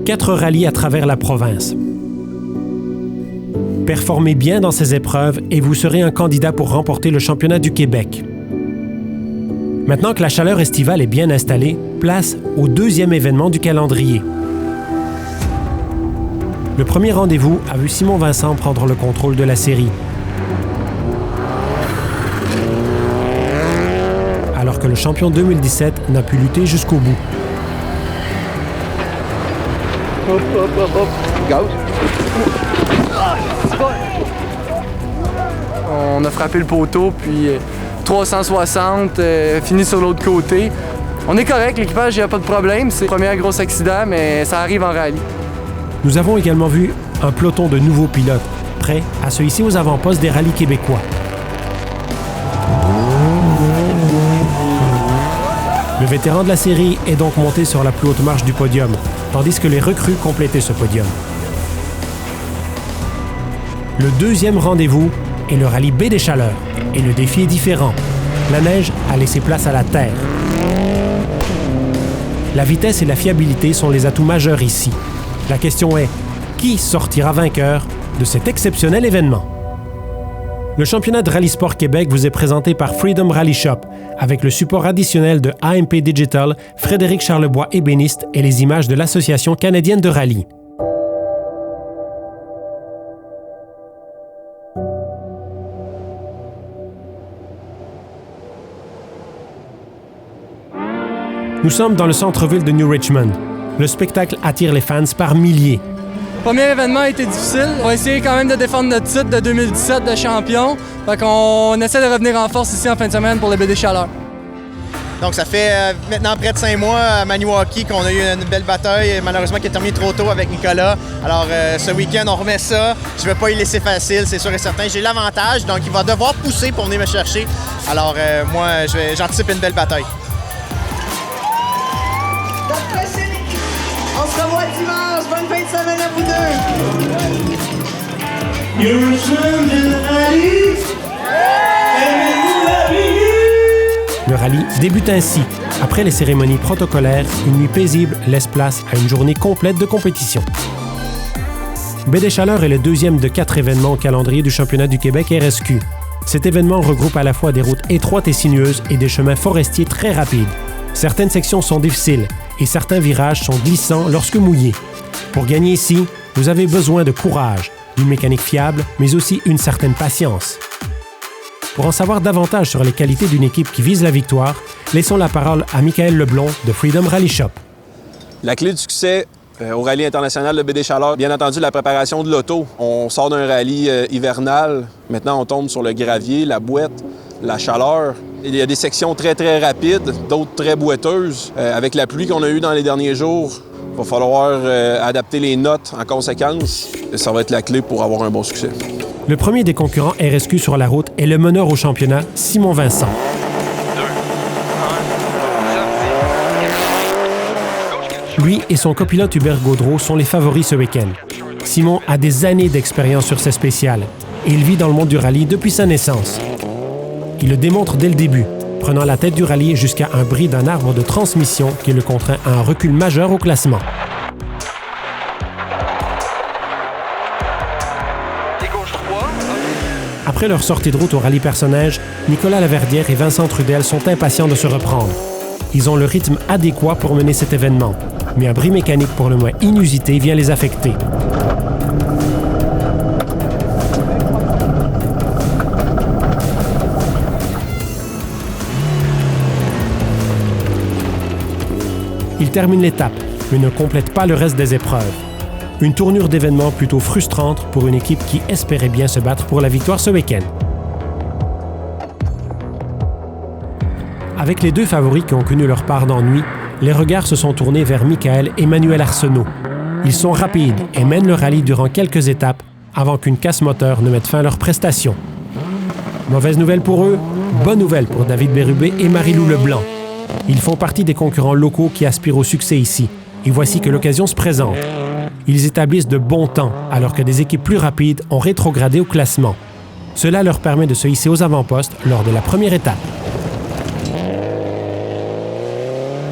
4 rallyes à travers la province. Performez bien dans ces épreuves et vous serez un candidat pour remporter le championnat du Québec. Maintenant que la chaleur estivale est bien installée, place au deuxième événement du calendrier. Le premier rendez-vous a vu Simon Vincent prendre le contrôle de la série. Alors que le champion 2017 n'a pu lutter jusqu'au bout. Hop, hop, hop, hop. Gaz. On a frappé le poteau, puis 360, fini sur l'autre côté. On est correct, l'équipage, il n'y a pas de problème. C'est le premier gros accident, mais ça arrive en rallye. Nous avons également vu un peloton de nouveaux pilotes, prêts à se hisser aux avant-postes des rallyes québécois. Le vétéran de la série est donc monté sur la plus haute marche du podium, tandis que les recrues complétaient ce podium. Le deuxième rendez-vous est le rallye Baie des Chaleurs, et le défi est différent. La neige a laissé place à la terre. La vitesse et la fiabilité sont les atouts majeurs ici. La question est, qui sortira vainqueur de cet exceptionnel événement? Le championnat de Rallye Sport Québec vous est présenté par Freedom Rally Shop, avec le support additionnel de AMP Digital, Frédéric Charlebois ébéniste et les images de l'Association canadienne de rallye. Nous sommes dans le centre-ville de New Richmond. Le spectacle attire les fans par milliers. Le premier événement a été difficile. On va essayer quand même de défendre notre titre de 2017 de champion. Fait qu'on essaie de revenir en force ici en fin de semaine pour le Baie des Chaleurs. Donc ça fait maintenant près de 5 mois à Maniwaki qu'on a eu une belle bataille, malheureusement qui est terminée trop tôt avec Nicolas. Alors ce week-end, on remet ça. Je ne vais pas y laisser facile, c'est sûr et certain. J'ai l'avantage, donc il va devoir pousser pour venir me chercher. Alors moi, j'anticipe une belle bataille. On se revoit dimanche. Bonne fin de semaine à vous deux. Le rallye débute ainsi. Après les cérémonies protocolaires, une nuit paisible laisse place à une journée complète de compétition. Baie des Chaleurs est le deuxième de 4 événements au calendrier du championnat du Québec RSQ. Cet événement regroupe à la fois des routes étroites et sinueuses et des chemins forestiers très rapides. Certaines sections sont difficiles et certains virages sont glissants lorsque mouillés. Pour gagner ici, vous avez besoin de courage, d'une mécanique fiable, mais aussi une certaine patience. Pour en savoir davantage sur les qualités d'une équipe qui vise la victoire, laissons la parole à Michael Leblond de Freedom Rally Shop. La clé du succès au rallye international de Baie des Chaleurs, bien entendu, la préparation de l'auto. On sort d'un rallye hivernal. Maintenant, on tombe sur le gravier, la boîte, la chaleur. Il y a des sections très, très rapides, d'autres très boiteuses. Avec la pluie qu'on a eue dans les derniers jours, il va falloir adapter les notes en conséquence. Et ça va être la clé pour avoir un bon succès. Le premier des concurrents RSQ sur la route est le meneur au championnat, Simon Vincent. Lui et son copilote Hubert Gaudreau sont les favoris ce week-end. Simon a des années d'expérience sur ces spéciales et il vit dans le monde du rallye depuis sa naissance. Il le démontre dès le début, prenant la tête du rallye jusqu'à un bris d'un arbre de transmission qui le contraint à un recul majeur au classement. Après leur sortie de route au rallye personnage, Nicolas Laverdière et Vincent Trudel sont impatients de se reprendre. Ils ont le rythme adéquat pour mener cet événement, mais un bris mécanique pour le moins inusité vient les affecter. Ils terminent l'étape, mais ne complètent pas le reste des épreuves. Une tournure d'événement plutôt frustrante pour une équipe qui espérait bien se battre pour la victoire ce week-end. Avec les deux favoris qui ont connu leur part d'ennui, les regards se sont tournés vers Michael et Manuel Arsenault. Ils sont rapides et mènent le rallye durant quelques étapes avant qu'une casse moteur ne mette fin à leurs prestations. Mauvaise nouvelle pour eux, bonne nouvelle pour David Bérubé et Marie-Lou Leblanc. Ils font partie des concurrents locaux qui aspirent au succès ici. Et voici que l'occasion se présente. Ils établissent de bons temps alors que des équipes plus rapides ont rétrogradé au classement. Cela leur permet de se hisser aux avant-postes lors de la première étape.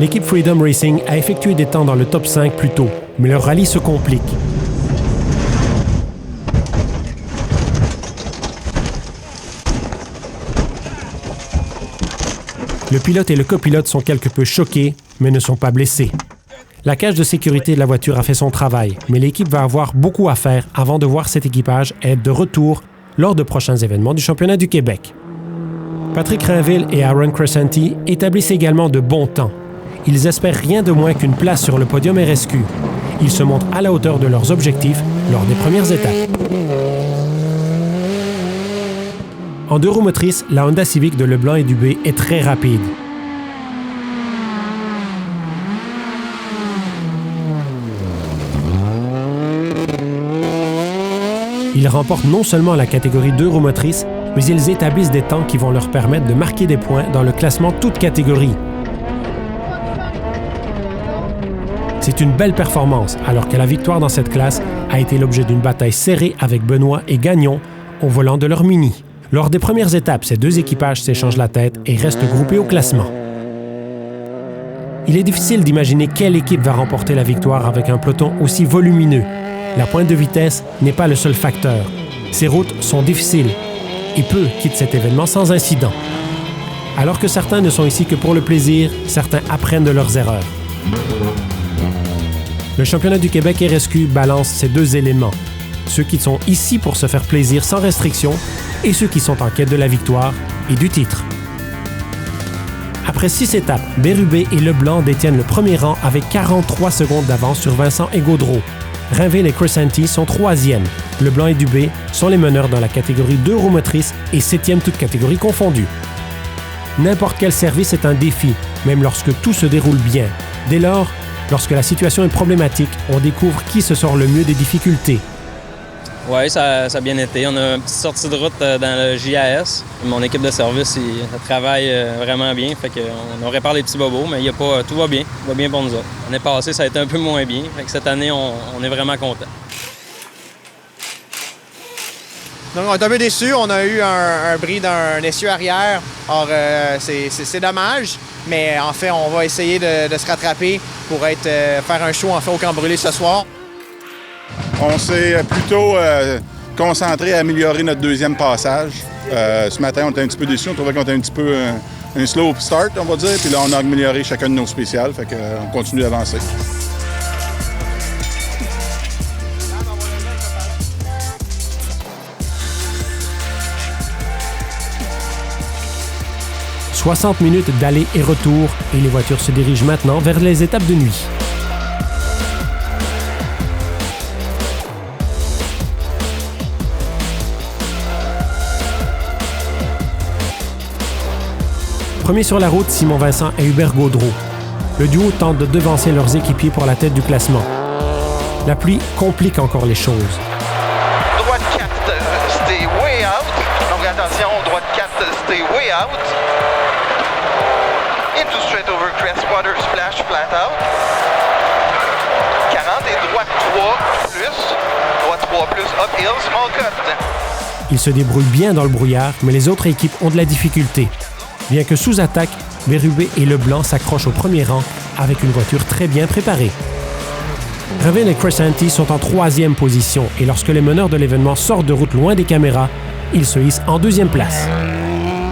L'équipe Freedom Racing a effectué des temps dans le top 5 plus tôt, mais leur rallye se complique. Le pilote et le copilote sont quelque peu choqués, mais ne sont pas blessés. La cage de sécurité de la voiture a fait son travail, mais l'équipe va avoir beaucoup à faire avant de voir cet équipage être de retour lors de prochains événements du championnat du Québec. Patrick Rainville et Aaron Crescenti établissent également de bons temps. Ils espèrent rien de moins qu'une place sur le podium RSQ. Ils se montrent à la hauteur de leurs objectifs lors des premières étapes. En 2 roues motrices, la Honda Civic de Leblanc et Dubé est très rapide. Ils remportent non seulement la catégorie 2 roues motrices, mais ils établissent des temps qui vont leur permettre de marquer des points dans le classement toute catégorie. C'est une belle performance, alors que la victoire dans cette classe a été l'objet d'une bataille serrée avec Benoît et Gagnon au volant de leur Mini. Lors des premières étapes, ces 2 équipages s'échangent la tête et restent groupés au classement. Il est difficile d'imaginer quelle équipe va remporter la victoire avec un peloton aussi volumineux. La pointe de vitesse n'est pas le seul facteur. Ces routes sont difficiles et peu quittent cet événement sans incident. Alors que certains ne sont ici que pour le plaisir, certains apprennent de leurs erreurs. Le championnat du Québec RSQ balance ces 2 éléments. Ceux qui sont ici pour se faire plaisir sans restriction et ceux qui sont en quête de la victoire et du titre. Après 6 étapes, Bérubé et Leblanc détiennent le premier rang avec 43 secondes d'avance sur Vincent et Gaudreau. Rainville et Crescenti sont 3e. Leblanc et Dubé sont les meneurs dans la catégorie 2 roues motrices et 7e toute catégorie confondue. N'importe quel service est un défi, même lorsque tout se déroule bien. Dès lors, lorsque la situation est problématique, on découvre qui se sort le mieux des difficultés. Oui, ça a bien été. On a une petite sortie de route dans le JAS. Mon équipe de service elle travaille vraiment bien. Fait qu'on répare les petits bobos, mais tout va bien. Tout va bien pour nous autres. L'année passée, ça a été un peu moins bien. Fait que cette année, on est vraiment content. Donc, on est un peu déçus. On a eu un bris d'un essieu arrière. Or, c'est dommage. Mais en fait, on va essayer de se rattraper pour faire un show au camp brûlé ce soir. On s'est plutôt concentré à améliorer notre 2e passage. Ce matin, on était un petit peu déçus. On trouvait qu'on était un petit peu un slow start, on va dire. Puis là, on a amélioré chacun de nos spéciales. Fait qu'on continue d'avancer. « 60 minutes d'aller et retour et les voitures se dirigent maintenant vers les étapes de nuit. Premier sur la route, Simon Vincent et Hubert Gaudreau. Le duo tente de devancer leurs équipiers pour la tête du classement. La pluie complique encore les choses. Droite 4, stay way out. Donc attention, droite 4, stay way out. Into straight over Crestwater, splash, flat out. 40 et droite 3 plus. Droite 3 plus, uphill, small cut. Ils se débrouillent bien dans le brouillard, mais les autres équipes ont de la difficulté. Bien que sous attaque, Bérubé et Leblanc s'accrochent au premier rang avec une voiture très bien préparée. Rainville et Crescenti sont en 3e position et lorsque les meneurs de l'événement sortent de route loin des caméras, ils se hissent en 2e place.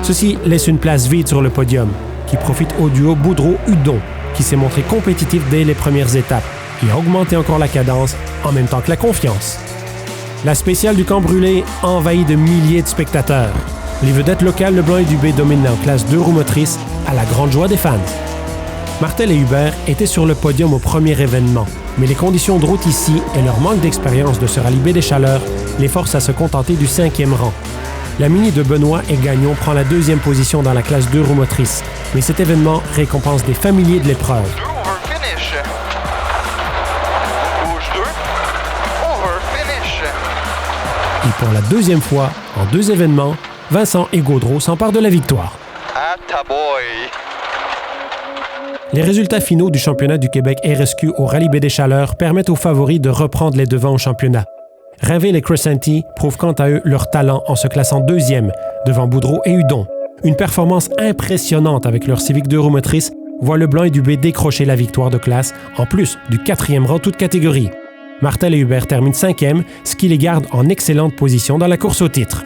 Ceci laisse une place vide sur le podium, qui profite au duo Boudreau-Hudon, qui s'est montré compétitif dès les premières étapes et a augmenté encore la cadence en même temps que la confiance. La spéciale du camp brûlé envahit de milliers de spectateurs. Les vedettes locales Leblanc et Dubé dominent en classe 2 roues motrices à la grande joie des fans. Martel et Hubert étaient sur le podium au premier événement, mais les conditions de route ici et leur manque d'expérience de ce rallye Baie des Chaleurs les forcent à se contenter du 5e rang. La Mini de Benoît et Gagnon prend la 2e position dans la classe 2 roues motrices, mais cet événement récompense des familiers de l'épreuve. Et pour la 2e fois, en 2 événements, Vincent et Gaudreau s'emparent de la victoire. Les résultats finaux du championnat du Québec RSQ au rallye Baie des Chaleurs permettent aux favoris de reprendre les devants au championnat. Rainville et Crescenti prouvent quant à eux leur talent en se classant 2e devant Boudreau et Hudon. Une performance impressionnante avec leur Civic 2 roues motrices voit le blanc et Dubé décrocher la victoire de classe, en plus du 4e rang toute catégorie. Martel et Hubert terminent 5e, ce qui les garde en excellente position dans la course au titre.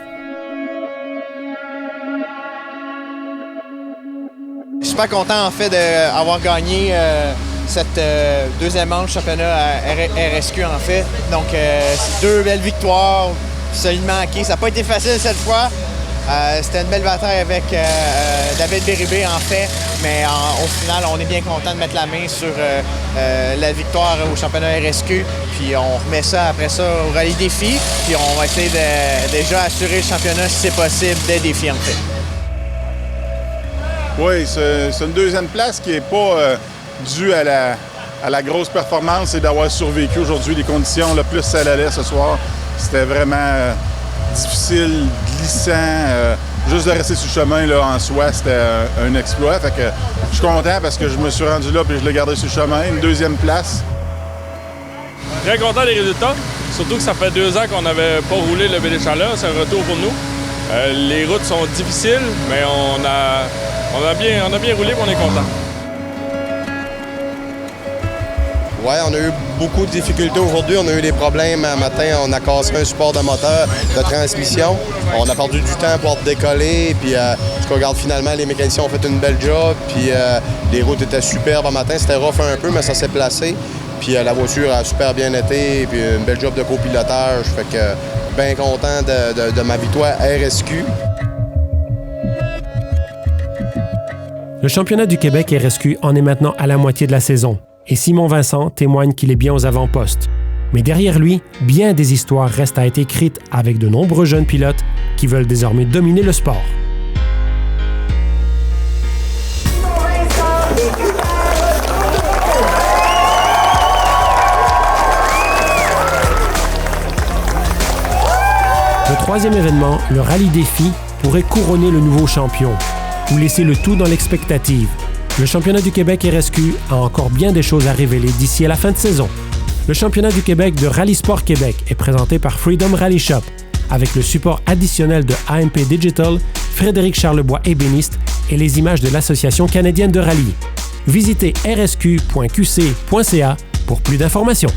Je suis super content en fait d'avoir gagné cette deuxième manche championnat à RSQ en fait. Donc c'est 2 belles victoires, solidement acquises. Ça n'a pas été facile cette fois. C'était une belle bataille avec David Béribé en fait, mais au final on est bien content de mettre la main sur la victoire au championnat RSQ. Puis on remet ça après ça au rallye défi, puis on va essayer de déjà assurer le championnat si c'est possible dès défi en fait. Oui, c'est une deuxième place qui n'est pas due à la grosse performance et d'avoir survécu aujourd'hui les conditions. Le plus ça allait ce soir, c'était vraiment difficile, glissant. Juste de rester sur le chemin là, en soi, c'était un exploit. Fait que je suis content parce que je me suis rendu là et je l'ai gardé sur le chemin. Une deuxième place. Très content des résultats. Surtout que ça fait 2 ans qu'on n'avait pas roulé le BD-Chaleur. C'est un retour pour nous. Les routes sont difficiles, mais on a bien roulé et on est content. Oui, on a eu beaucoup de difficultés aujourd'hui. On a eu des problèmes un matin. On a cassé un support de moteur, de transmission. On a perdu du temps pour décoller. Puis, regarde, finalement, les mécaniciens ont fait une belle job. Puis, les routes étaient superbes un matin. C'était rough un peu, mais ça s'est placé. Puis, la voiture a super bien été. Puis, une belle job de copilotage. Fait que, bien content de ma victoire RSQ. Le championnat du Québec RSQ en est maintenant à la moitié de la saison. Et Simon Vincent témoigne qu'il est bien aux avant-postes. Mais derrière lui, bien des histoires restent à être écrites avec de nombreux jeunes pilotes qui veulent désormais dominer le sport. Le 3e événement, le Rallye Défi, pourrait couronner le nouveau champion ou laisser le tout dans l'expectative. Le championnat du Québec RSQ a encore bien des choses à révéler d'ici à la fin de saison. Le championnat du Québec de Rallye Sport Québec est présenté par Freedom Rally Shop, avec le support additionnel de AMP Digital, Frédéric Charlebois ébéniste et les images de l'Association canadienne de rallye. Visitez rsq.qc.ca pour plus d'informations.